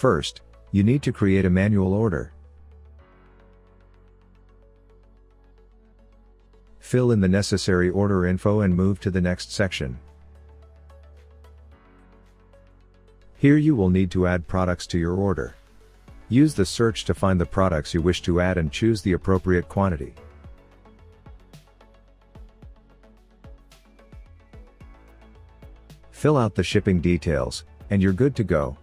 First, you need to create a manual order. Fill in the necessary order info and move to the next section. Here you will need to add products to your order. Use the search to find the products you wish to add and choose the appropriate quantity. Fill out the shipping details, and you're good to go.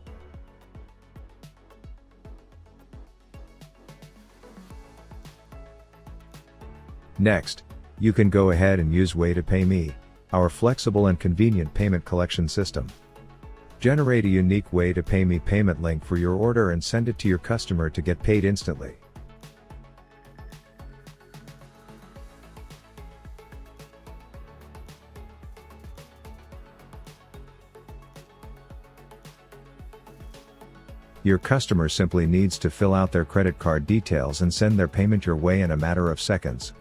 Next, you can go ahead and use Way to Pay Me, our flexible and convenient payment collection system. Generate a unique Way to Pay Me payment link for your order and send it to your customer to get paid instantly. Your customer simply needs to fill out their credit card details and send their payment your way in a matter of seconds.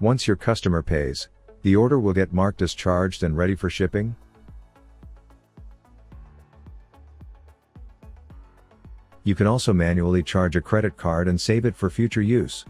Once your customer pays, the order will get marked as charged and ready for shipping. You can also manually charge a credit card and save it for future use.